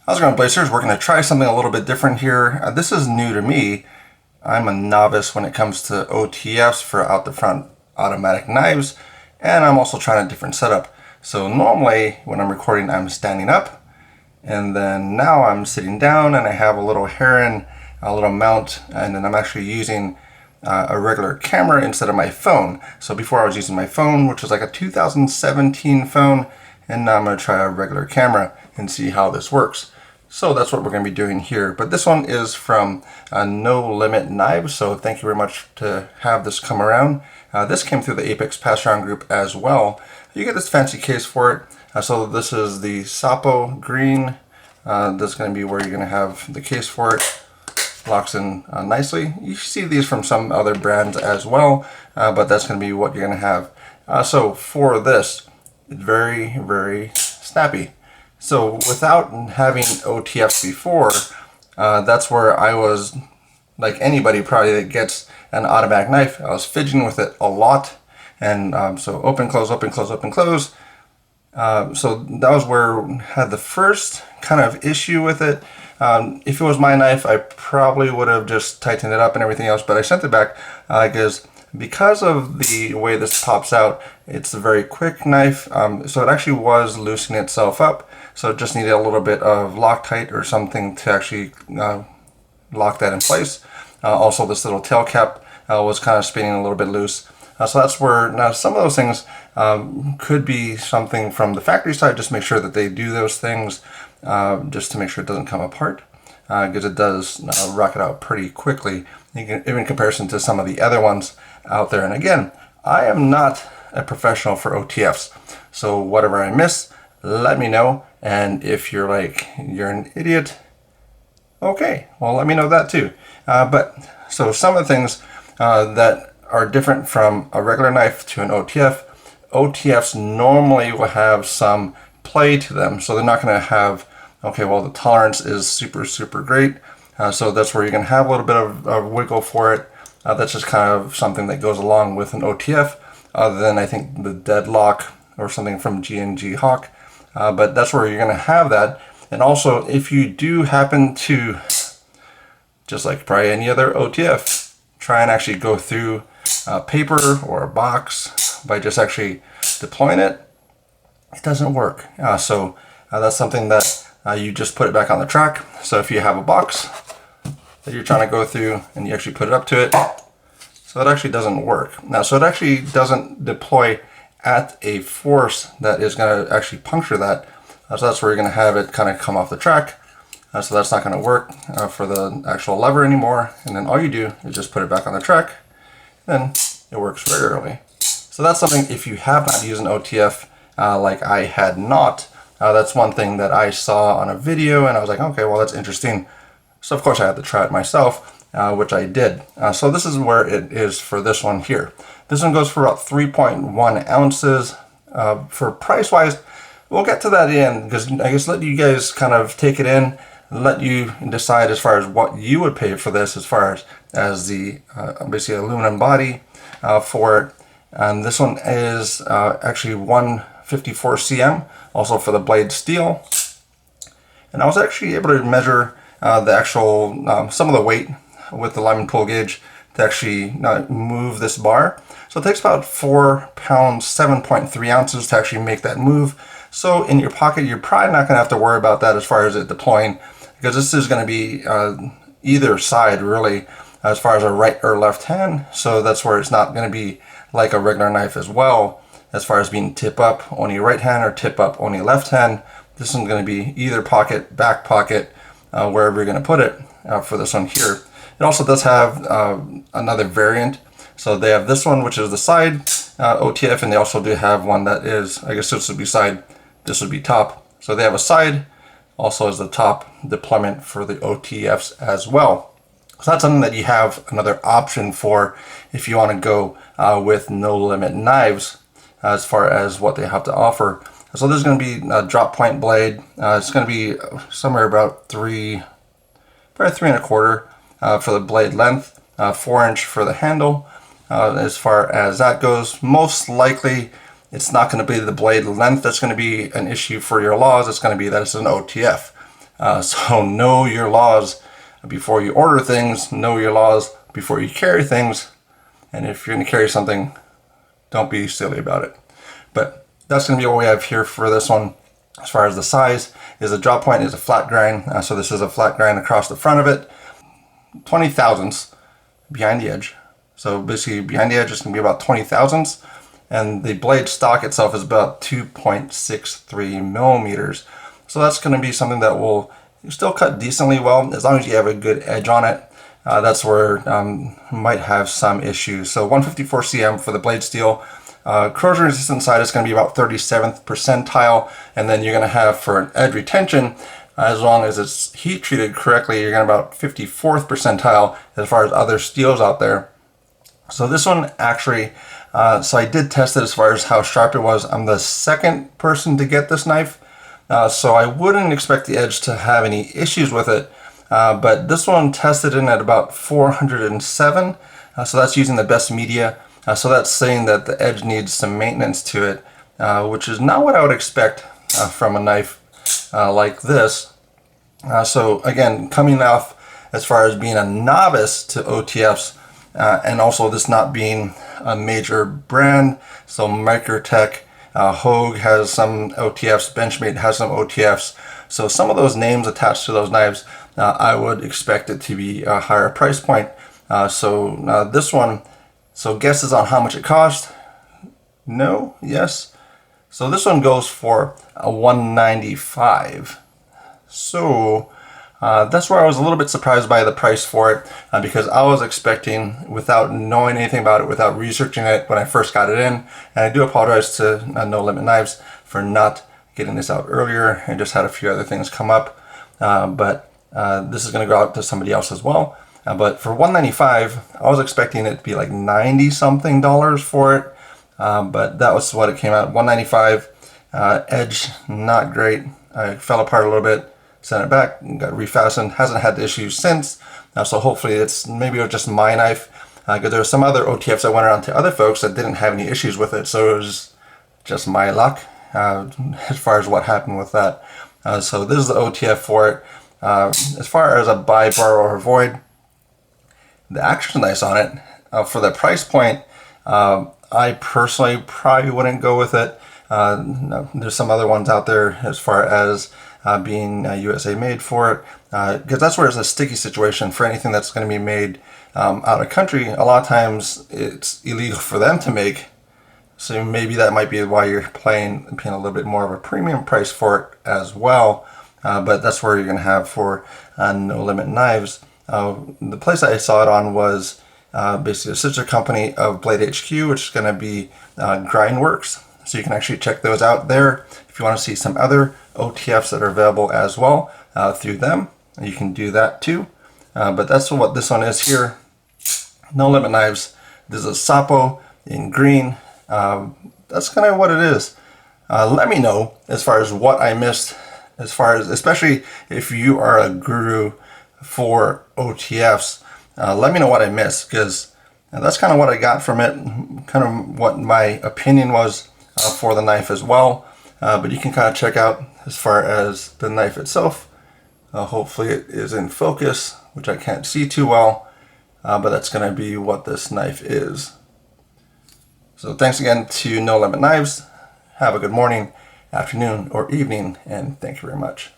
How's it going, Blazers? We're going to try something a little bit different here. This is new to me. I'm a novice when it comes to OTFs for out the front automatic knives, and I'm also trying a different setup. So normally when I'm recording, I'm standing up, and then now I'm sitting down and I have a little Heron, a little mount, and then I'm actually using a regular camera instead of my phone. So before I was using my phone, which was like a 2017 phone, and now I'm going to try a regular camera and see how this works. So that's what we're going to be doing here. But this one is from No Limit Knives, so thank you very much to have this come around. This came through the Apex Pass Around group as well. You get this fancy case for it. So this is the Sapo green. This is going to be where you're going to have the case for it. Locks in nicely. You see these from some other brands as well, but that's going to be what you're going to have. So for this, it's very, very snappy. So without having OTFs before, that's where I was, like anybody probably that gets an automatic knife, I was fidgeting with it a lot. And so open, close, open, close, open, close. So that was where I had the first kind of issue with it. If it was my knife, I probably would have just tightened it up and everything else, but I sent it back because of the way this pops out. It's a very quick knife, so it actually was loosening itself up, so it just needed a little bit of Loctite or something to actually lock that in place. Also, this little tail cap was kind of spinning a little bit loose. So that's where, now some of those things could be something from the factory side. Just make sure that they do those things just to make sure it doesn't come apart, because it does rock it out pretty quickly, even in comparison to some of the other ones out there. And again, I am not a professional for OTFs, so whatever I miss, let me know. And if you're like, you're an idiot, okay, well, let me know that too. But so some of the things that are different from a regular knife to an OTF. OTFs normally will have some play to them, so they're not going to have, okay, well, the tolerance is super, super great. So that's where you're going to have a little bit of wiggle for it. That's just kind of something that goes along with an OTF, other than I think the deadlock or something from G&G Hawk. But that's where you're going to have that. And also, if you do happen to, just like probably any other OTF, try and actually go through paper or a box by just actually deploying it, it doesn't work. So that's something that you just put it back on the track. So if you have a box that you're trying to go through and you actually put it up to it, so it actually doesn't work. Now, so it actually doesn't deploy at a force that is going to actually puncture that. So that's where you're going to have it kind of come off the track. So that's not going to work for the actual lever anymore. And then all you do is just put it back on the track, then it works regularly. So that's something, if you have not used an OTF like I had not, that's one thing that I saw on a video and I was like, okay, well, that's interesting. So of course I had to try it myself, which I did. So this is where it is for this one here. This one goes for about 3.1 ounces. For price wise, we'll get to that in, because I guess let you guys kind of take it in, let you decide as far as what you would pay for this, as far as the basically aluminum body for it. And this one is actually 154 cm, also for the blade steel. And I was actually able to measure the actual, some of the weight with the Lyman pull gauge to actually move this bar. So it takes about 4 pounds, 7.3 ounces to actually make that move. So in your pocket, you're probably not going to have to worry about that as far as it deploying, because this is going to be either side really, as far as a right or left hand. So that's where it's not going to be like a regular knife as well, as far as being tip up only right hand or tip up only left hand. This is going to be either pocket, back pocket, wherever you're going to put it for this one here. It also does have another variant. So they have this one, which is the side OTF, and they also do have one that is, I guess this would be side, this would be top. So they have a side, also as the top deployment for the OTFs as well. So that's something that you have another option for if you want to go with No Limit Knives as far as what they have to offer. So there's going to be a drop point blade. It's going to be somewhere about probably 3¼ for the blade length, 4" for the handle. As far as that goes, most likely it's not going to be the blade length that's going to be an issue for your laws. It's going to be that it's an OTF. So know your laws before you order things, know your laws before you carry things, and if you're going to carry something, don't be silly about it. But that's going to be what we have here for this one. As far as the size, is the drop point is a flat grind, so this is a flat grind across the front of it, 20 thousandths behind the edge. So basically behind the edge is going to be about 20 thousandths, and the blade stock itself is about 2.63 millimeters. So that's going to be something that will still cut decently well as long as you have a good edge on it. That's where might have some issues. So 154 cm for the blade steel. Corrosion resistant side is going to be about 37th percentile, and then you're going to have for an edge retention, as long as it's heat treated correctly, you're going to about 54th percentile as far as other steels out there. So this one actually, so I did test it as far as how sharp it was. I'm the second person to get this knife, so I wouldn't expect the edge to have any issues with it. But this one tested in at about 407, so that's using the best media. So that's saying that the edge needs some maintenance to it, which is not what I would expect from a knife like this. So again, coming off as far as being a novice to OTFs, and also this not being a major brand, so Microtech, Hogue has some OTFs, Benchmade has some OTFs, so some of those names attached to those knives, I would expect it to be a higher price point. So this one, so guesses on how much it cost? No? Yes? So this one goes for a $195. So that's where I was a little bit surprised by the price for it, because I was expecting, without knowing anything about it, without researching it when I first got it in, and I do apologize to No Limit Knives for not getting this out earlier. I just had a few other things come up, but this is going to go out to somebody else as well. But for $195, I was expecting it to be like $90 something for it, but that was what it came out, $195. Edge, not great. I fell apart a little bit, sent it back, got refastened, hasn't had issues since. So hopefully it's maybe it was just my knife, because there were some other OTFs that went around to other folks that didn't have any issues with it, so it was just my luck as far as what happened with that. So this is the OTF for it. As far as a buy, borrow, or avoid, the action nice on it, for the price point, I personally probably wouldn't go with it. No, there's some other ones out there as far as being USA made for it, because that's where it's a sticky situation for anything that's going to be made out of country. A lot of times it's illegal for them to make, so maybe that might be why you're paying a little bit more of a premium price for it as well. But that's where you're going to have for No Limit Knives. The place that I saw it on was basically a sister company of Blade HQ, which is going to be Grindworks. So you can actually check those out there. If you want to see some other OTFs that are available as well through them, you can do that too. But that's what this one is here. No Limit Knives. This is a Sapo in green. That's kind of what it is. Let me know as far as what I missed, as far as, especially if you are a guru for OTFs, let me know what I missed, because that's kind of what I got from it, kind of what my opinion was for the knife as well. But you can kind of check out as far as the knife itself. Hopefully it is in focus, which I can't see too well, but that's going to be what this knife is. So thanks again to No Limit Knives. Have a good morning, afternoon, or evening, and thank you very much.